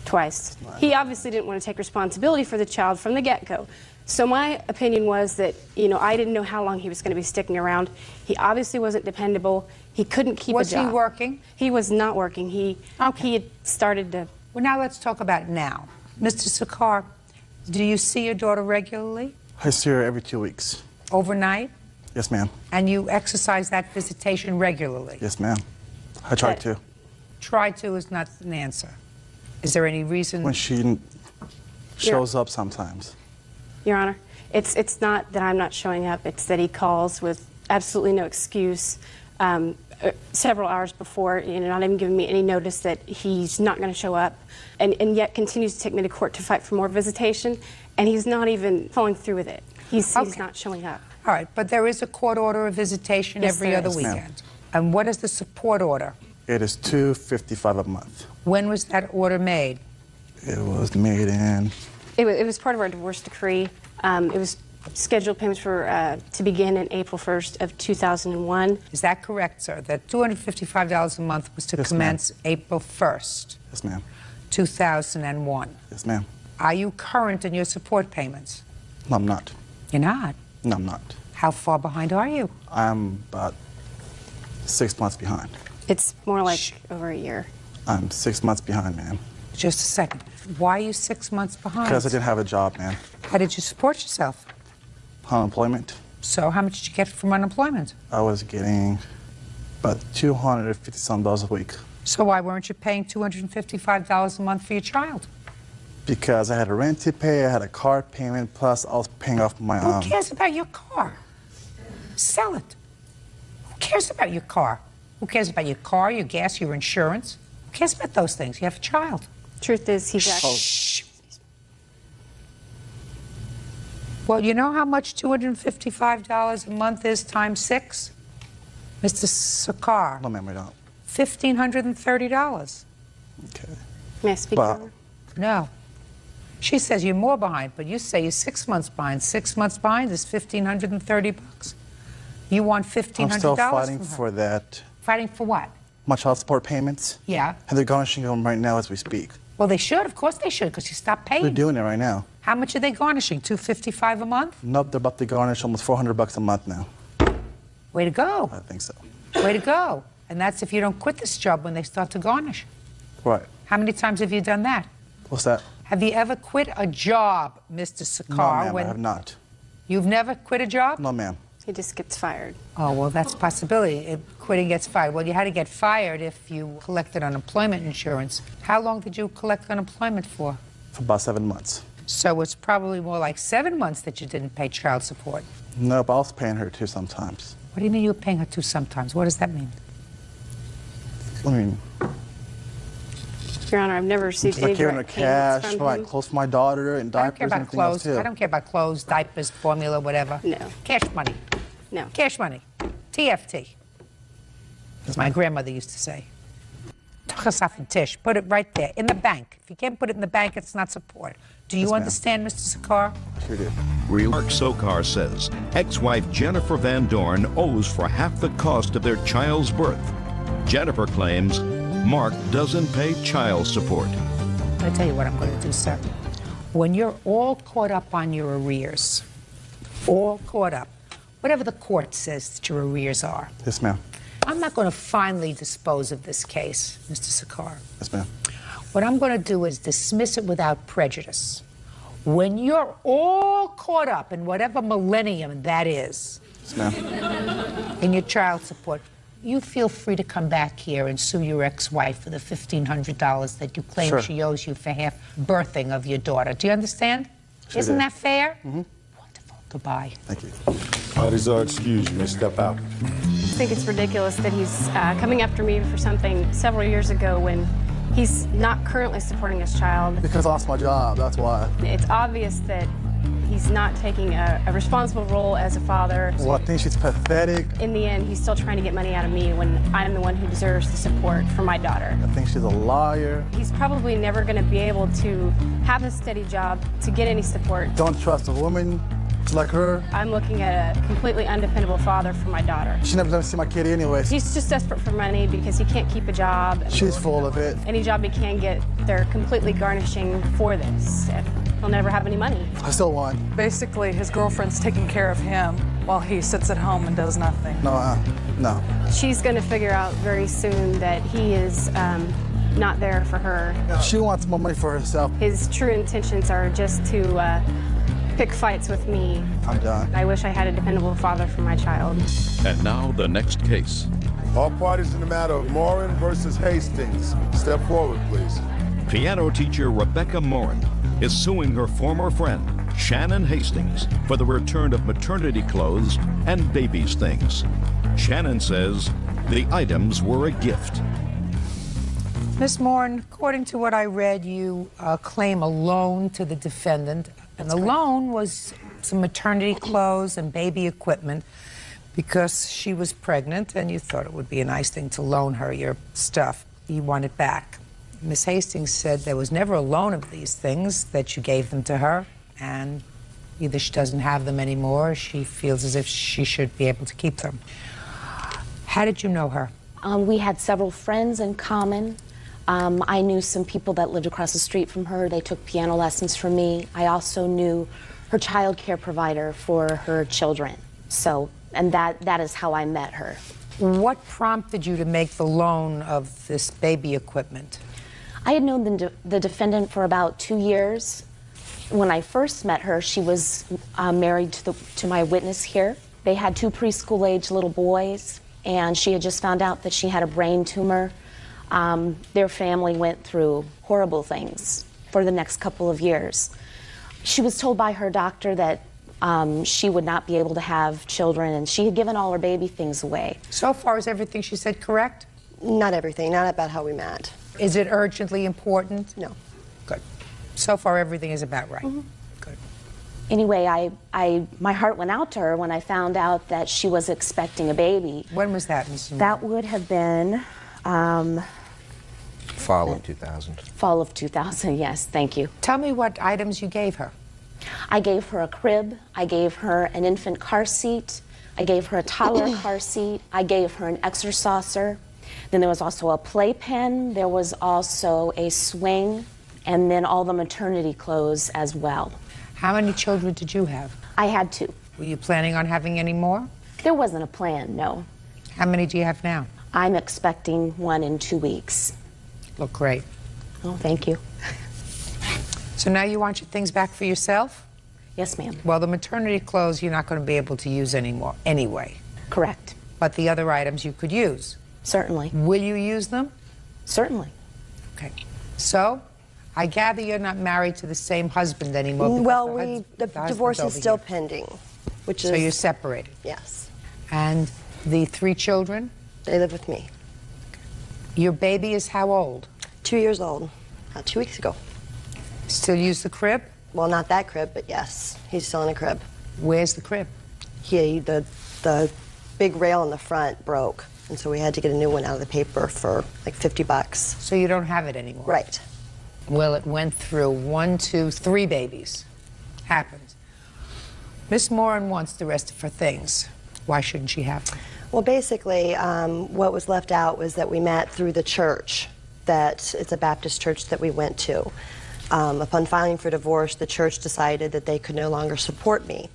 Speaker 7: twice. He obviously didn't want to take responsibility for the child from the get-go. So my opinion was that, I didn't know how long he was going to be sticking around. He obviously wasn't dependable. He couldn't keep a job.
Speaker 3: Was he working?
Speaker 7: He was not working. He had started to...
Speaker 3: Well, now let's talk about now. Mr. Sokar, do you see your daughter regularly?
Speaker 9: I see her every 2 weeks.
Speaker 3: Overnight?
Speaker 9: Yes, ma'am.
Speaker 3: And you exercise that visitation regularly?
Speaker 9: Yes, ma'am. I try to.
Speaker 3: Try to is not an answer. Is there any reason?
Speaker 9: When she shows up sometimes.
Speaker 7: Your Honor, it's not that I'm not showing up. It's that he calls with absolutely no excuse several hours before, not even giving me any notice that he's not going to show up, and yet continues to take me to court to fight for more visitation, and he's not even following through with it. He's not showing up.
Speaker 3: All right, but there is a court order of visitation
Speaker 7: Yes,
Speaker 3: every
Speaker 7: there
Speaker 3: other
Speaker 7: is.
Speaker 9: Yes, ma'am.
Speaker 3: weekend. And what is the support order?
Speaker 9: It is $255 a month.
Speaker 3: When was that order made?
Speaker 9: It was made in...
Speaker 7: It was part of our divorce decree. It was scheduled payments for to begin in April 1st of 2001.
Speaker 3: Is that correct, sir? That $255 a month was to
Speaker 9: Yes, ma'am.
Speaker 3: commence April 1st,
Speaker 9: Yes, ma'am.
Speaker 3: 2001.
Speaker 9: Yes, ma'am.
Speaker 3: Are you current in your support payments?
Speaker 9: No, I'm not.
Speaker 3: You're not.
Speaker 9: No, I'm not.
Speaker 3: How far behind are you?
Speaker 9: I'm about 6 months behind.
Speaker 7: It's more like over a year.
Speaker 9: I'm 6 months behind, man.
Speaker 3: Just a second. Why are you 6 months behind?
Speaker 9: Because I didn't have a job, man.
Speaker 3: How did you support yourself?
Speaker 9: Unemployment.
Speaker 3: So how much did you get from unemployment?
Speaker 9: I was getting about $250 a week
Speaker 3: So why weren't you paying $255 a month for your child?
Speaker 9: because I had a rent to pay, I had a car payment, plus I was paying off my
Speaker 3: Who cares about your car? Sell it. Who cares about your car? Who cares about your car, your gas, your insurance? Who cares about those things? You have a child.
Speaker 10: Truth is, he's actually...
Speaker 3: Shh. Well, you know how much $255 a month is times 6? Mr. Sakar.
Speaker 9: No, ma'am, I don't.
Speaker 3: $1,530.
Speaker 9: Okay.
Speaker 10: May I speak,
Speaker 9: But-
Speaker 10: Your Honor?
Speaker 3: No. She says you're more behind, but you say you're 6 months behind. 6 months behind is $1,530. You want $1,500
Speaker 9: I'm still fighting
Speaker 3: from her.
Speaker 9: for that.
Speaker 3: Fighting for what?
Speaker 9: My child support payments.
Speaker 3: Yeah.
Speaker 9: And they're garnishing them right now as we speak.
Speaker 3: Well, they should. Of course they should, because you stopped paying.
Speaker 9: They're doing it right now.
Speaker 3: How much are they garnishing? $255 a month?
Speaker 9: Nope, they're about to garnish almost $400 a month now.
Speaker 3: Way to go.
Speaker 9: I think so.
Speaker 3: Way to go. And that's if you don't quit this job when they start to garnish.
Speaker 9: Right.
Speaker 3: How many times have you done that?
Speaker 9: What's that?
Speaker 3: Have you ever quit a job, Mr. Sakar?
Speaker 9: No, ma'am, I have not.
Speaker 3: You've never quit a job?
Speaker 9: No, ma'am.
Speaker 10: He just gets fired.
Speaker 3: Oh, well, that's a possibility. If quitting gets fired. Well, you had to get fired if you collected unemployment insurance. How long did you collect unemployment for?
Speaker 9: For about 7 months.
Speaker 3: So it's probably more like 7 months that you didn't pay child support.
Speaker 9: Nope, I was paying her too sometimes.
Speaker 3: What do you mean you were paying her too sometimes? What does that mean?
Speaker 9: I mean,
Speaker 10: Your Honor, I've never received any
Speaker 9: like giving her
Speaker 10: direct payments
Speaker 9: cash
Speaker 10: from
Speaker 9: for like
Speaker 10: him.
Speaker 9: clothes for my daughter and
Speaker 3: I don't care
Speaker 9: diapers and
Speaker 3: about
Speaker 9: everything else
Speaker 3: clothes.
Speaker 9: too.
Speaker 3: I don't care about clothes, diapers, formula, whatever.
Speaker 10: No.
Speaker 3: Cash money.
Speaker 10: No.
Speaker 3: Cash money. TFT. As my grandmother used to say. Tachasaf and Tish. Put it right there, in the bank. If you can't put it in the bank, it's not support. Do you
Speaker 9: Yes, ma'am.
Speaker 3: understand, Mr. Sakar?
Speaker 9: Sure do.
Speaker 2: Mark Sokar says ex-wife Jennifer Van Dorn owes for half the cost of their child's birth. Jennifer claims Mark doesn't pay child support.
Speaker 3: I'll tell you what I'm going to do, sir. When you're all caught up on your arrears, all caught up, whatever the court says that your arrears are,
Speaker 9: Yes, ma'am.
Speaker 3: I'm not going to finally dispose of this case, Mr. Sakar.
Speaker 9: Yes, ma'am.
Speaker 3: What I'm going to do is dismiss it without prejudice. When you're all caught up in whatever millennium that is,
Speaker 9: Yes, ma'am.
Speaker 3: in your child support, you feel free to come back here and sue your ex-wife for the $1,500 that you claim
Speaker 9: Sure.
Speaker 3: she owes you for half birthing of your daughter. Do you understand?
Speaker 9: Sure
Speaker 3: Isn't
Speaker 9: do.
Speaker 3: that fair? Mm-hmm. Wonderful. Goodbye.
Speaker 9: Thank you.
Speaker 1: Parties are excused. You may step out.
Speaker 10: I think it's ridiculous that he's coming after me for something several years ago when he's not currently supporting his child.
Speaker 9: Because I lost my job, that's why.
Speaker 10: It's obvious that he's not taking a responsible role as a father.
Speaker 9: Well, I think she's pathetic.
Speaker 10: In the end, he's still trying to get money out of me when I'm the one who deserves the support for my daughter.
Speaker 9: I think she's a liar.
Speaker 10: He's probably never going to be able to have a steady job to get any support.
Speaker 9: Don't trust a woman like her.
Speaker 10: I'm looking at a completely undependable father for my daughter.
Speaker 9: She never let me see my kid anyways.
Speaker 10: He's just desperate for money because he can't keep a job.
Speaker 9: She's full of it.
Speaker 10: Any job he can get, they're completely garnishing for this. And he'll never have any money.
Speaker 9: I still won.
Speaker 11: Basically, his girlfriend's taking care of him while he sits at home and does nothing.
Speaker 9: No.
Speaker 10: She's going to figure out very soon that he is not there for her.
Speaker 9: She wants more money for herself.
Speaker 10: His true intentions are just to pick fights with me.
Speaker 9: I'm done.
Speaker 10: I wish I had a dependable father for my child.
Speaker 2: And now the next case.
Speaker 1: All parties in the matter of Morin versus Hastings. Step forward, please.
Speaker 2: Piano teacher Rebecca Morin is suing her former friend, Shannon Hastings, for the return of maternity clothes and baby's things. Shannon says the items were a gift.
Speaker 3: Miss Morin, according to what I read, you claim a loan to the defendant. And the loan was some maternity clothes and baby equipment because she was pregnant and you thought it would be a nice thing to loan her your stuff. You want it back. Miss Hastings said there was never a loan of these things, that you gave them to her, and either she doesn't have them anymore or she feels as if she should be able to keep them. How did you know her?
Speaker 12: We had several friends in common. I knew some people that lived across the street from her. They took piano lessons from me. I also knew her child care provider for her children. And that is how I met her.
Speaker 3: What prompted you to make the loan of this baby equipment?
Speaker 12: I had known the defendant for about 2 years. When I first met her, she was married to my witness here. They had 2 preschool-age little boys, and she had just found out that she had a brain tumor. Their family went through horrible things for the next couple of years. She was told by her doctor that She would not be able to have children, and she had given all her baby things away.
Speaker 3: So far, is everything she said correct?
Speaker 13: Not everything, not about how we met.
Speaker 3: Is it urgently important?
Speaker 13: No.
Speaker 3: Good. So far, everything is about right. Good.
Speaker 12: Anyway, my heart went out to her when I found out that she was expecting a baby.
Speaker 3: When was that, Mrs.
Speaker 12: That would have been
Speaker 14: fall of 2000.
Speaker 12: Fall of 2000, yes, thank you.
Speaker 3: Tell me what items you gave her.
Speaker 12: I gave her a crib, I gave her an infant car seat, I gave her a toddler car seat, I gave her an exerciser. Then there was also a playpen, there was also a swing, and then all the maternity clothes as well.
Speaker 3: How many children did you have?
Speaker 12: I had 2.
Speaker 3: Were you planning on having any more?
Speaker 12: There wasn't a plan, no.
Speaker 3: How many do you have now?
Speaker 12: I'm expecting 1 in 2 weeks.
Speaker 3: Look great.
Speaker 12: Oh, thank you.
Speaker 3: So now you want your things back for yourself?
Speaker 12: Yes, ma'am.
Speaker 3: Well, the maternity clothes you're not going to be able to use anymore anyway.
Speaker 12: Correct.
Speaker 3: But the other items you could use.
Speaker 12: Certainly.
Speaker 3: Will you use them?
Speaker 12: Certainly.
Speaker 3: Okay. So, I gather you're not married to the same husband anymore.
Speaker 13: Well, the divorce is still pending, which is...
Speaker 3: So you're separated?
Speaker 13: Yes.
Speaker 3: And the 3 children?
Speaker 13: They live with me.
Speaker 3: Your baby is how old?
Speaker 13: 2 years old. 2 weeks ago.
Speaker 3: Still use the crib?
Speaker 13: Well, not that crib, but yes, he's still in a crib.
Speaker 3: Where's the crib?
Speaker 13: The big rail in the front broke, and so we had to get a new one out of the paper for like $50.
Speaker 3: So you don't have it anymore?
Speaker 13: Right.
Speaker 3: Well, it went through 1, 2, 3 babies. Happens. Miss Moran wants the rest of her things. Why shouldn't she have them?
Speaker 13: Well, basically, what was left out was that we met through the church, that it's a Baptist church that we went to. Upon filing for divorce, the church decided that they could no longer support me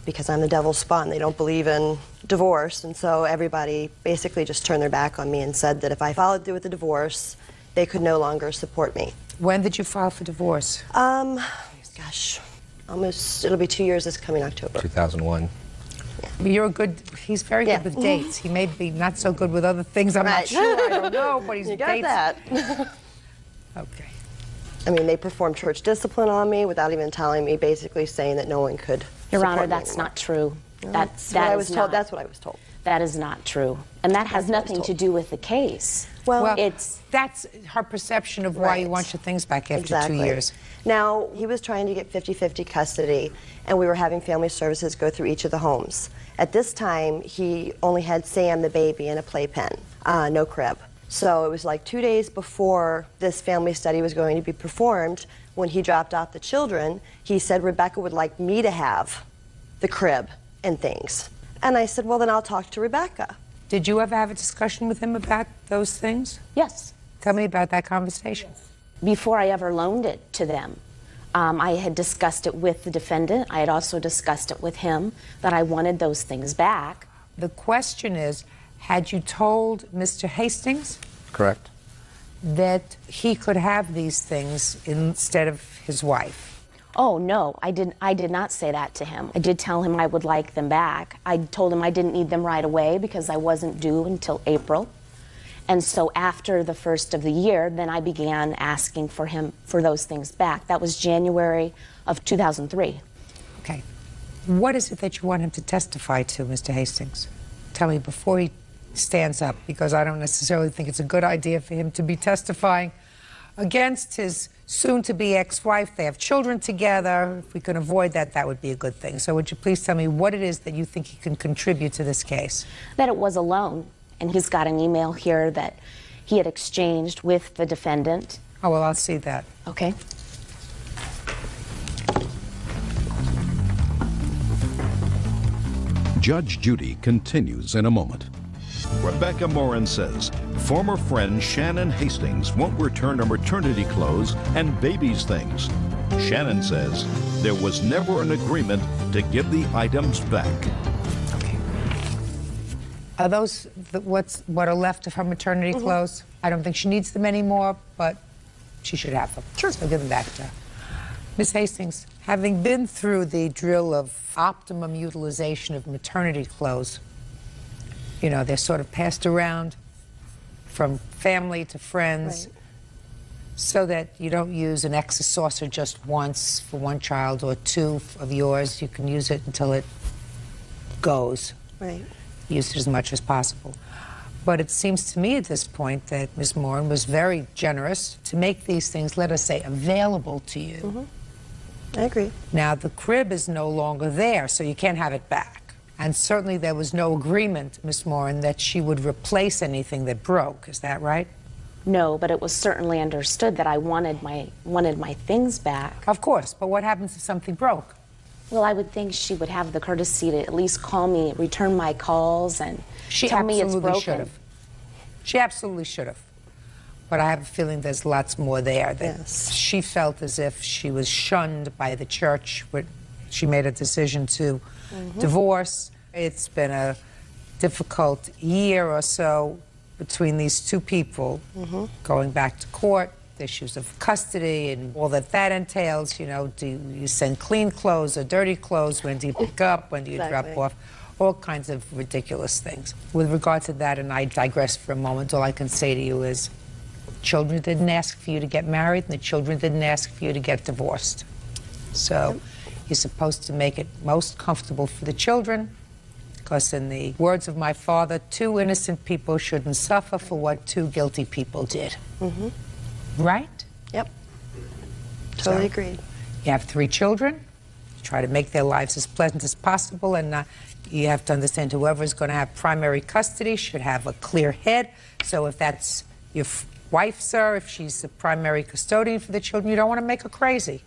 Speaker 13: because I'm the devil's spawn. They don't believe in divorce, and so everybody basically just turned their back on me and said that if I followed through with the divorce, they could no longer support me.
Speaker 3: When did you file for divorce?
Speaker 13: Gosh, almost, it'll be 2 years this coming October.
Speaker 14: 2001.
Speaker 3: He's very good with dates. He may be not so good with other things. I'm not sure. I don't know, but he's
Speaker 13: You got
Speaker 3: dates.
Speaker 13: that.
Speaker 3: Okay.
Speaker 13: I mean, they performed church discipline on me without even telling me, basically saying that no one could
Speaker 12: Your
Speaker 13: support
Speaker 12: Honor,
Speaker 13: me
Speaker 12: that's
Speaker 13: anymore.
Speaker 12: not true.
Speaker 13: That's what I was told. That's what I was told.
Speaker 12: That is not true. And that has nothing to do with the case.
Speaker 13: Well,
Speaker 3: that's her perception of why you want your things back after 2 years.
Speaker 13: Now, he was trying to get 50-50 custody, and we were having family services go through each of the homes. At this time, he only had Sam, the baby, in a playpen, no crib. So it was like 2 days before this family study was going to be performed, when he dropped off the children, he said Rebecca would like me to have the crib and things. And I said, well, then I'll talk to Rebecca.
Speaker 3: Did you ever have a discussion with him about those things?
Speaker 12: Yes.
Speaker 3: Tell me about that conversation.
Speaker 12: Before I ever loaned it to them, I had discussed it with the defendant. I had also discussed it with him that I wanted those things back.
Speaker 3: The question is, had you told Mr. Hastings
Speaker 14: Correct.
Speaker 3: that he could have these things instead of his wife?
Speaker 12: Oh, no, I did not say that to him. I did tell him I would like them back. I told him I didn't need them right away because I wasn't due until April. And so after the first of the year, then I began asking for him for those things back. That was January of 2003.
Speaker 3: Okay. What is it that you want him to testify to, Mr. Hastings? Tell me before he stands up, because I don't necessarily think it's a good idea for him to be testifying against his soon-to-be ex-wife. They have children together. If we can avoid that, that would be a good thing. So would you please tell me what it is that you think he can contribute to this case?
Speaker 12: That it was a loan, and he's got an email here that he had exchanged with the defendant.
Speaker 3: Oh, well, I'll see that.
Speaker 12: Okay.
Speaker 2: Judge Judy continues in a moment. Rebecca Moran says former friend Shannon Hastings won't return her maternity clothes and baby's things. Shannon says there was never an agreement to give the items back.
Speaker 3: Are those what are left of her maternity clothes? I don't think she needs them anymore, but she should have them. Sure. So give them back to her. Ms. Hastings, having been through the drill of optimum utilization of maternity clothes, you know, they're sort of passed around from family to friends.
Speaker 13: Right.
Speaker 3: So that you don't use an extra saucer just once for one child or two of yours. You can use it until it goes.
Speaker 13: Right.
Speaker 3: Use it as much as possible. But it seems to me at this point that Ms. Moran was very generous to make these things, let us say, available to you.
Speaker 13: Mm-hmm. I agree.
Speaker 3: Now, the crib is no longer there, so you can't have it back. And certainly there was no agreement, Ms. Moran, that she would replace anything that broke. Is that right?
Speaker 12: No, but it was certainly understood that I wanted my things back.
Speaker 3: Of course, but what happens if something broke?
Speaker 12: Well, I would think she would have the courtesy to at least call me, return my calls, and tell me it's broken.
Speaker 3: Should have. She absolutely should have. But I have a feeling there's lots more there. That she felt as if she was shunned by the church when she made a decision to divorce. It's been a difficult year or so between these two people, going back to court, issues of custody and all that entails. You know, do you send clean clothes or dirty clothes? When do you pick up? When do you drop off? All kinds of ridiculous things. With regard to that, and I digress for a moment, all I can say to you is children didn't ask for you to get married, and the children didn't ask for you to get divorced. So you're supposed to make it most comfortable for the children, because in the words of my father, 2 innocent people shouldn't suffer for what 2 guilty people did. Right?
Speaker 13: Yep. Totally
Speaker 3: So,
Speaker 13: agreed.
Speaker 3: You have 3 children. You try to make their lives as pleasant as possible, and you have to understand whoever is going to have primary custody should have a clear head. So if that's your wife, sir, if she's the primary custodian for the children, you don't want to make her crazy.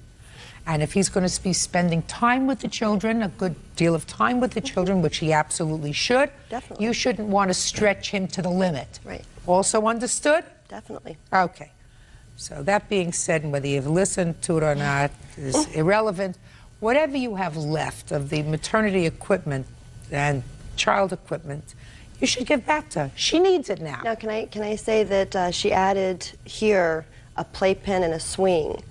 Speaker 3: And if he's going to be spending time with the children, a good deal of time with the children, which he absolutely should,
Speaker 13: Definitely.
Speaker 3: you shouldn't want to stretch him to the limit.
Speaker 13: Right.
Speaker 3: Also understood?
Speaker 13: Definitely.
Speaker 3: Okay. So that being said, and whether you've listened to it or not is irrelevant. Whatever you have left of the maternity equipment and child equipment, you should give back to her. She needs it now.
Speaker 13: Now, can I say that she added here a playpen and a swing.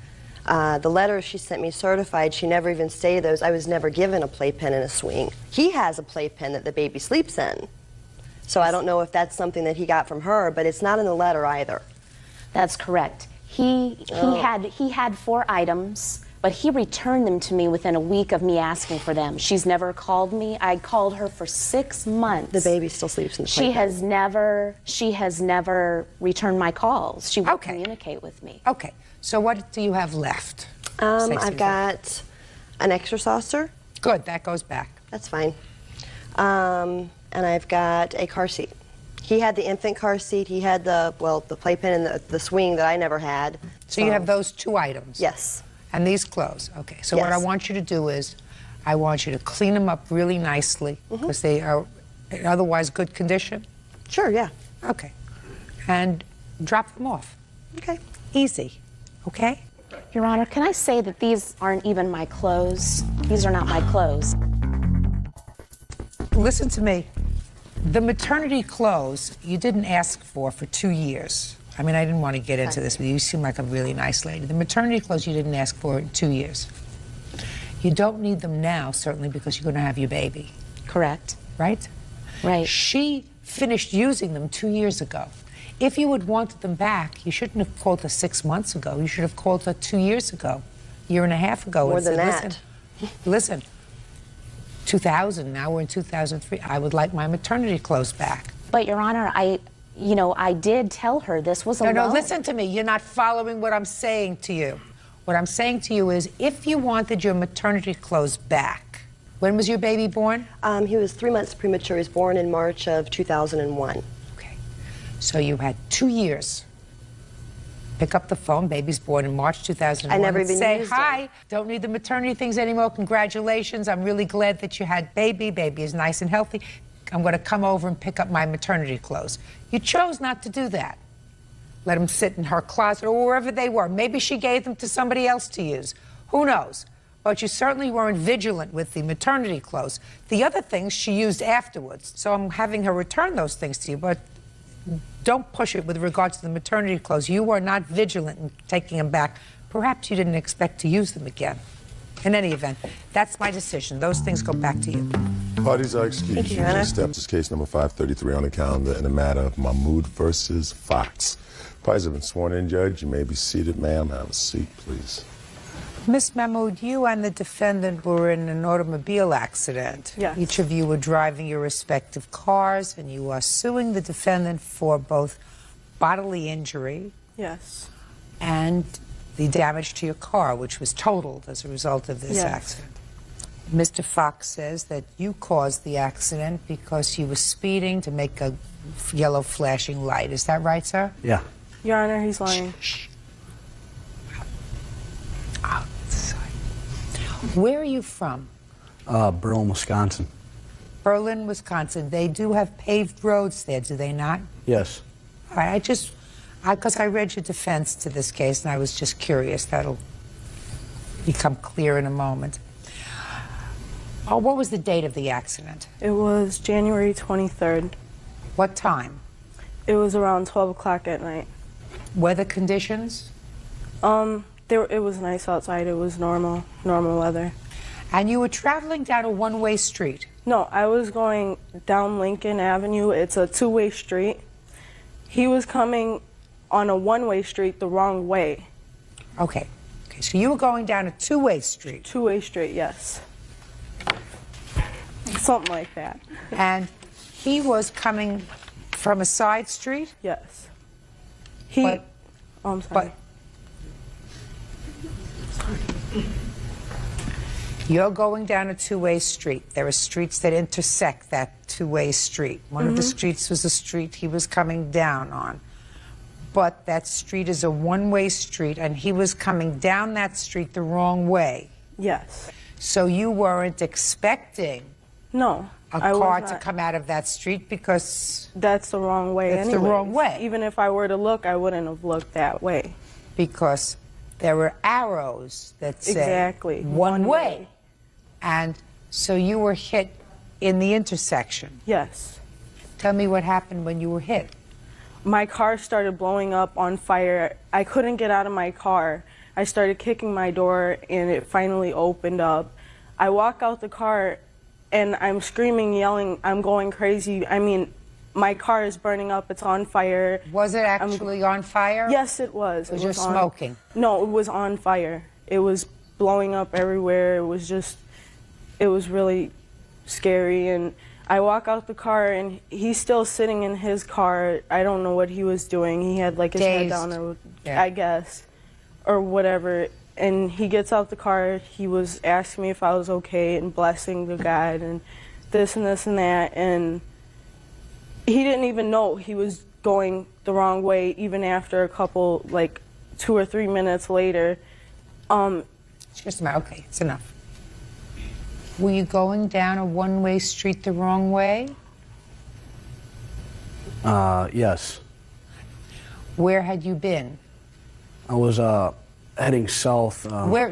Speaker 13: The letter she sent me certified, she never even stated those. I was never given a playpen and a swing. He has a playpen that the baby sleeps in. So I don't know if that's something that he got from her, but it's not in the letter either.
Speaker 12: That's correct. He had 4 items, but he returned them to me within a week of me asking for them. She's never called me. I called her for 6 months.
Speaker 13: The baby still sleeps in the playpen.
Speaker 12: She has never returned my calls. She won't communicate with me.
Speaker 3: Okay. So what do you have left?
Speaker 13: I've got an extra saucer.
Speaker 3: Good, that goes back.
Speaker 13: That's fine. And I've got a car seat. He had the infant car seat. He had the playpen and the swing that I never had.
Speaker 3: So you have those 2 items?
Speaker 13: Yes.
Speaker 3: And these clothes. Okay, so what I want you to do is, I want you to clean them up really nicely, because they are in otherwise good condition.
Speaker 13: Sure, yeah.
Speaker 3: Okay. And drop them off.
Speaker 13: Okay.
Speaker 3: Easy. Okay?
Speaker 12: Your Honor, can I say that these aren't even my clothes? These are not my clothes.
Speaker 3: Listen to me. The maternity clothes you didn't ask for 2 years. I mean, I didn't want to get into this, but you seem like a really nice lady. The maternity clothes you didn't ask for in 2 years. You don't need them now, certainly, because you're going to have your baby.
Speaker 12: Correct.
Speaker 3: Right?
Speaker 12: Right.
Speaker 3: She finished using them 2 years ago. If you had wanted them back, you shouldn't have called her 6 months ago. You should have called her 2 years ago, year and a half ago.
Speaker 13: More
Speaker 3: and
Speaker 13: than
Speaker 3: said,
Speaker 13: that.
Speaker 3: Listen, 2000, now we're in 2003. I would like my maternity clothes back.
Speaker 12: But, Your Honor, I did tell her this was a loan.
Speaker 3: No, listen to me. You're not following what I'm saying to you. What I'm saying to you is, if you wanted your maternity clothes back, when was your baby born?
Speaker 13: He was 3 months premature. He was born in March of 2001.
Speaker 3: Okay. So you had 2 years. Pick up the phone. Baby's born in March 2001.
Speaker 13: I never even
Speaker 3: say,
Speaker 13: used
Speaker 3: hi,
Speaker 13: it.
Speaker 3: don't need the maternity things anymore. Congratulations. I'm really glad that you had baby. Baby is nice and healthy. I'm going to come over and pick up my maternity clothes. You chose not to do that. Let them sit in her closet or wherever they were. Maybe she gave them to somebody else to use. Who knows? But you certainly weren't vigilant with the maternity clothes. The other things she used afterwards. So I'm having her return those things to you, but don't push it with regard to the maternity clothes. You were not vigilant in taking them back. Perhaps you didn't expect to use them again. In any event, that's my decision. Those things go back to you.
Speaker 1: Parties are excused.
Speaker 13: Thank you, Your Honor.
Speaker 1: Next step is case number 533 on the calendar in the matter of Mahmoud versus Fox. Parties have been sworn in, Judge. You may be seated, ma'am. Have a seat, please.
Speaker 3: Ms. Mahmood, you and the defendant were in an automobile accident.
Speaker 14: Yes.
Speaker 3: Each of you were driving your respective cars, and you are suing the defendant for both bodily injury
Speaker 14: Yes.
Speaker 3: and the damage to your car, which was totaled as a result of this
Speaker 14: Yes.
Speaker 3: accident. Mr. Fox says that you caused the accident because you were speeding to make a yellow flashing light. Is that right, sir?
Speaker 14: Yeah. Your Honor, he's lying.
Speaker 3: Where are you from?
Speaker 14: Berlin, Wisconsin.
Speaker 3: Berlin, Wisconsin. They do have paved roads there, do they not?
Speaker 14: Yes.
Speaker 3: All right, because I read your defense to this case, and I was just curious. That'll become clear in a moment. Oh, what was the date of the accident?
Speaker 14: It was January 23rd.
Speaker 3: What time?
Speaker 14: It was around 12 o'clock at night.
Speaker 3: Weather conditions?
Speaker 14: It was nice outside. It was normal weather.
Speaker 3: And you were traveling down a one-way street?
Speaker 14: No, I was going down Lincoln Avenue. It's a two-way street. He was coming on a one-way street the wrong way.
Speaker 3: Okay, so you were going down a two-way street?
Speaker 14: Two-way street, yes. Something like that.
Speaker 3: And he was coming from a side street?
Speaker 14: Yes.
Speaker 3: Oh,
Speaker 14: I'm sorry.
Speaker 3: You're going down a two-way street. There are streets that intersect that two-way street. One of the streets was the street he was coming down on. But that street is a one-way street, and he was coming down that street the wrong way.
Speaker 14: Yes.
Speaker 3: So you weren't expecting
Speaker 14: a
Speaker 3: car to come out of that street because...
Speaker 14: That's the wrong way
Speaker 3: It's the wrong way.
Speaker 14: Even if I were to look, I wouldn't have looked that way.
Speaker 3: Because there were arrows that say
Speaker 14: exactly
Speaker 3: one way. And so you were hit in the intersection.
Speaker 14: Yes.
Speaker 3: Tell me what happened when you were hit.
Speaker 14: My car started blowing up on fire. I couldn't get out of my car. I started kicking my door and it finally opened up. I walk out the car and I'm screaming, yelling, I'm going crazy. I mean, my car is burning up, it's on fire.
Speaker 3: Was it actually on fire?
Speaker 14: Yes, it was.
Speaker 3: Was you smoking?
Speaker 14: No, it was on fire. It was blowing up everywhere. It was really scary. And I walk out the car and he's still sitting in his car. I don't know what he was doing. He had like his head down, or I guess, or whatever. And he gets out the car. He was asking me if I was okay and blessing the God and this and this and that. And he didn't even know he was going the wrong way, even after a couple, like 2 or 3 minutes later.
Speaker 3: Just a minute. Okay, it's enough. Were you going down a one-way street the wrong way?
Speaker 14: Yes.
Speaker 3: Where had you been?
Speaker 14: I was heading south.
Speaker 3: Where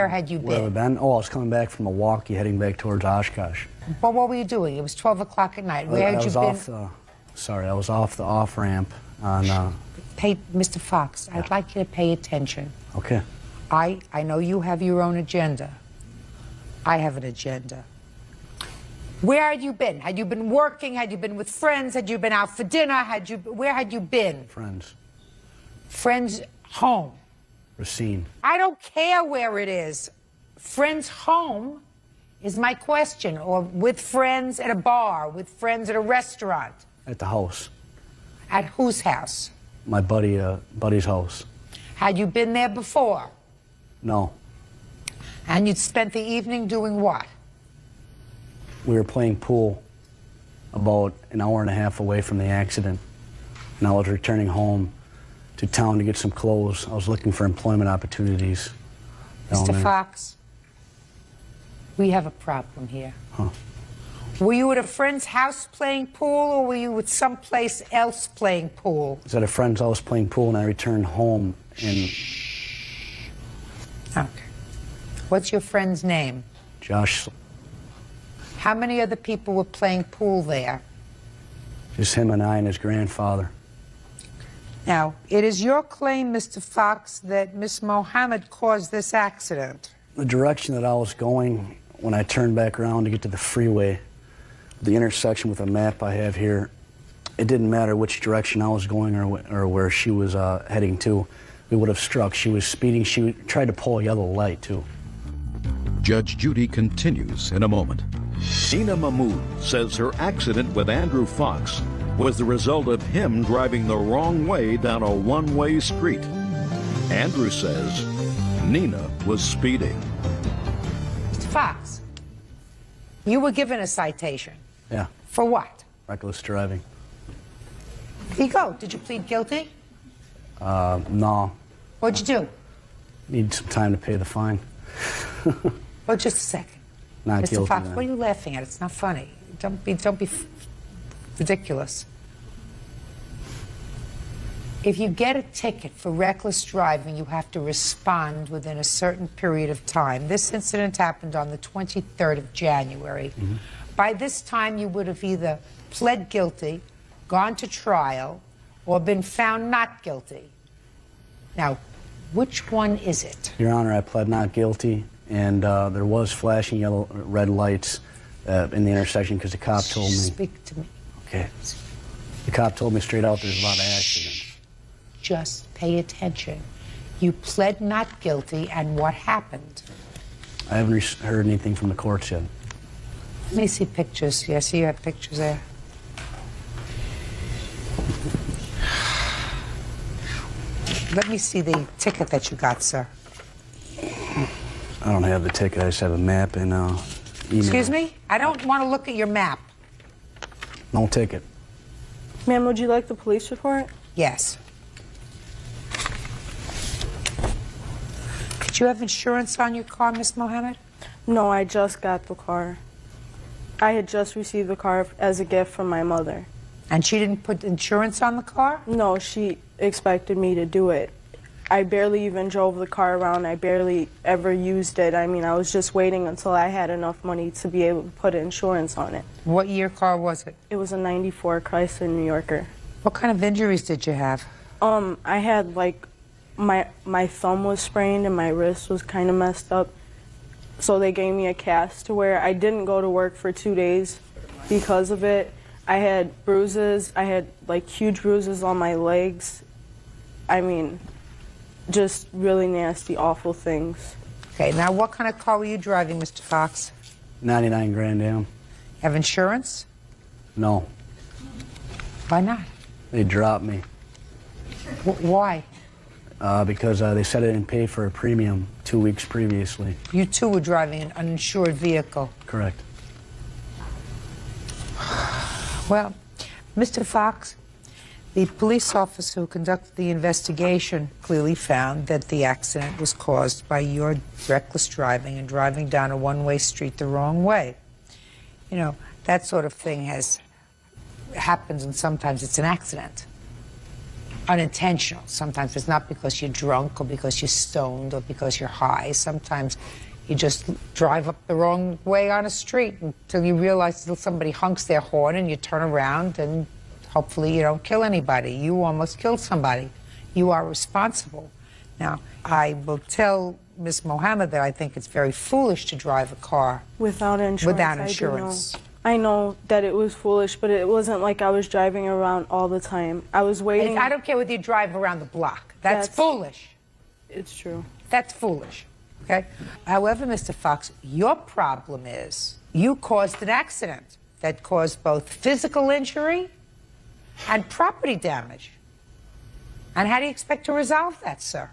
Speaker 3: had you
Speaker 14: Where have I
Speaker 3: been?
Speaker 14: been? Oh, I was coming back from Milwaukee, heading back towards Oshkosh.
Speaker 3: Well, what were you doing? It was 12 o'clock at night. Where had you been?
Speaker 14: I was off the off-ramp on...
Speaker 3: Mr. Fox, I'd like you to pay attention.
Speaker 14: Okay.
Speaker 3: I know you have your own agenda. I have an agenda. Where had you been? Had you been working? Had you been with friends? Had you been out for dinner? Where had you been?
Speaker 14: Friends.
Speaker 3: Friends' home.
Speaker 14: Racine.
Speaker 3: I don't care where it is. Friends' home is my question. Or with friends at a bar, with friends at a restaurant.
Speaker 14: At the house.
Speaker 3: At whose house?
Speaker 14: My buddy's house.
Speaker 3: Had you been there before?
Speaker 14: No.
Speaker 3: And you'd spent the evening doing what?
Speaker 14: We were playing pool about an hour and a half away from the accident. And I was returning home to town to get some clothes. I was looking for employment opportunities.
Speaker 3: Mr. Fox, we have a problem here.
Speaker 14: Huh.
Speaker 3: Were you at a friend's house playing pool, or were you at someplace else playing pool?
Speaker 14: I was at a friend's house playing pool, and I returned home and...
Speaker 3: Okay. What's your friend's name?
Speaker 14: Josh.
Speaker 3: How many other people were playing pool there?
Speaker 14: Just him and I and his grandfather.
Speaker 3: Now, it is your claim, Mr. Fox, that Miss Mohammed caused this accident.
Speaker 14: The direction that I was going when I turned back around to get to the freeway, the intersection with a map I have here,
Speaker 15: it didn't matter which direction I was going or where she was heading to. We would have struck. She was speeding. She tried to pull a yellow light, too.
Speaker 2: Judge Judy continues in a moment. Nina Mahmood says her accident with Andrew Fox was the result of him driving the wrong way down a one-way street. Andrew says Nina was speeding.
Speaker 3: Mr. Fox, you were given a citation.
Speaker 15: Yeah.
Speaker 3: For what?
Speaker 15: Reckless driving.
Speaker 3: Here you go. Did you plead guilty?
Speaker 15: No.
Speaker 3: What'd you do?
Speaker 15: Need some time to pay the fine.
Speaker 3: Oh, just a second.
Speaker 15: Not
Speaker 3: Mr.
Speaker 15: guilty,
Speaker 3: Fox,
Speaker 15: then.
Speaker 3: what are you laughing at? It's not funny. Don't be ridiculous. If you get a ticket for reckless driving, you have to respond within a certain period of time. This incident happened on the 23rd of January.
Speaker 15: Mm-hmm.
Speaker 3: By this time, you would have either pled guilty, gone to trial, or been found not guilty. Now, which one is it?
Speaker 15: Your Honor, I pled not guilty, and there was flashing red lights in the intersection because the cop told me.
Speaker 3: Speak to me.
Speaker 15: Okay. The cop told me straight out there's a lot of accidents.
Speaker 3: Just pay attention. You pled not guilty, and what happened?
Speaker 15: I haven't heard anything from the courts yet.
Speaker 3: Let me see pictures. Yes, you have pictures there. Let me see the ticket that you got, sir.
Speaker 15: I don't have the ticket. I just have a map and email.
Speaker 3: Excuse me? I don't want to look at your map.
Speaker 15: No ticket.
Speaker 14: Ma'am, would you like the police report?
Speaker 3: Yes. Did you have insurance on your car, Miss Mohammed?
Speaker 14: No, I just got the car. I had just received the car as a gift from my mother.
Speaker 3: And she didn't put insurance on the car?
Speaker 14: No, she expected me to do it. I barely even drove the car around. I barely ever used it. I mean, I was just waiting until I had enough money to be able to put insurance on it.
Speaker 3: What year car was it?
Speaker 14: It was a 94 Chrysler New Yorker.
Speaker 3: What kind of injuries did you have?
Speaker 14: I had, like, my thumb was sprained and my wrist was kind of messed up. So they gave me a cast to wear. I didn't go to work for 2 days because of it. I had bruises. I had, like, huge bruises on my legs. I mean, just really nasty, awful things.
Speaker 3: Okay, now what kind of car were you driving, Mr. Fox?
Speaker 15: 99 Grand Am.
Speaker 3: Have insurance?
Speaker 15: No.
Speaker 3: Why not?
Speaker 15: They dropped me.
Speaker 3: Why?
Speaker 15: Because they said I didn't pay for a premium 2 weeks previously.
Speaker 3: You too were driving an uninsured vehicle.
Speaker 15: Correct.
Speaker 3: Well, Mr. Fox, the police officer who conducted the investigation clearly found that the accident was caused by your reckless driving and driving down a one-way street the wrong way. You know, that sort of thing happens, and sometimes it's an accident. Unintentional. Sometimes it's not because you're drunk or because you're stoned or because you're high. Sometimes you just drive up the wrong way on a street until you realize that somebody honks their horn and you turn around and hopefully you don't kill anybody. You almost killed somebody. You are responsible. Now, I will tell Ms. Mohammed that I think it's very foolish to drive a car
Speaker 14: without insurance.
Speaker 3: Without insurance.
Speaker 14: I know that it was foolish, but it wasn't like I was driving around all the time. I was waiting.
Speaker 3: I don't care whether you drive around the block. That's foolish.
Speaker 14: It's true.
Speaker 3: That's foolish. Okay? However, Mr. Fox, your problem is you caused an accident that caused both physical injury and property damage. And how do you expect to resolve that, sir?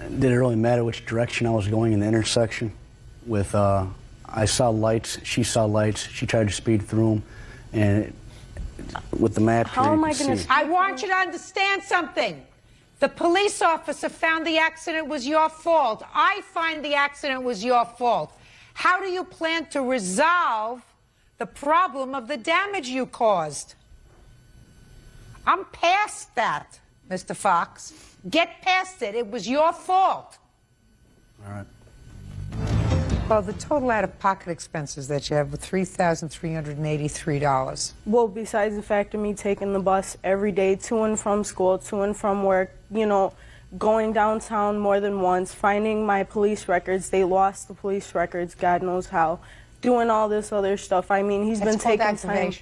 Speaker 15: Did it really matter which direction I was going in the intersection? With, I saw lights, she saw lights, she tried to speed through them, and with the map here,
Speaker 3: How am
Speaker 15: you
Speaker 3: I
Speaker 15: can
Speaker 3: going to?
Speaker 15: see.
Speaker 3: I want you to understand something. The police officer found the accident was your fault. I find the accident was your fault. How do you plan to resolve the problem of the damage you caused? I'm past that, Mr. Fox. Get past it. It was your fault.
Speaker 15: All right.
Speaker 3: Well, the total out-of-pocket expenses that you have were $3,383.
Speaker 14: Well, besides the fact of me taking the bus every day to and from school, to and from work, you know, going downtown more than once, finding my police records, they lost the police records, God knows how, doing all this other stuff. I mean, he's been taking time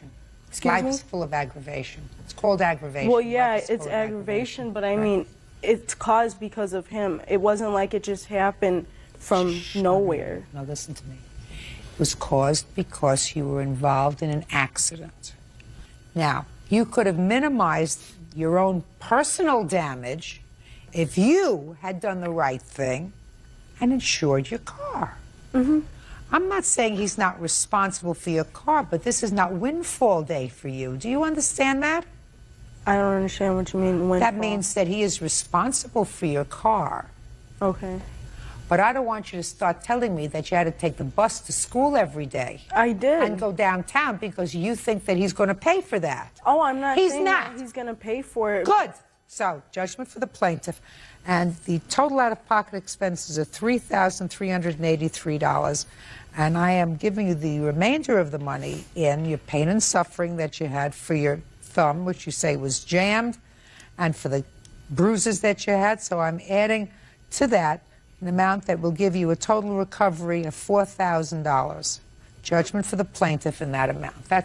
Speaker 3: Life's
Speaker 14: me?
Speaker 3: full of aggravation. It's called aggravation.
Speaker 14: Well, yeah,
Speaker 3: Life is
Speaker 14: it's
Speaker 3: full of
Speaker 14: aggravation, but I
Speaker 3: Right.
Speaker 14: mean, it's caused because of him. It wasn't like it just happened from nowhere.
Speaker 3: Now listen to me. It was caused because you were involved in an accident. Now, you could have minimized your own personal damage if you had done the right thing and insured your car. I'm not saying he's not responsible for your car, but this is not windfall day for you. Do you understand that?
Speaker 14: I don't understand what you mean. Windfall.
Speaker 3: That means that he is responsible for your car.
Speaker 14: Okay.
Speaker 3: But I don't want you to start telling me that you had to take the bus to school every day.
Speaker 14: I did.
Speaker 3: And go downtown because you think that he's going to pay for that.
Speaker 14: Oh, I'm not
Speaker 3: He's
Speaker 14: saying
Speaker 3: not.
Speaker 14: that he's going to pay for it.
Speaker 3: Good. So, judgment for the plaintiff. And the total out-of-pocket expenses are $3,383. And I am giving you the remainder of the money in your pain and suffering that you had for your thumb, which you say was jammed, and for the bruises that you had. So I'm adding to that an amount that will give you a total recovery of $4,000. Judgment for the plaintiff in that amount. That's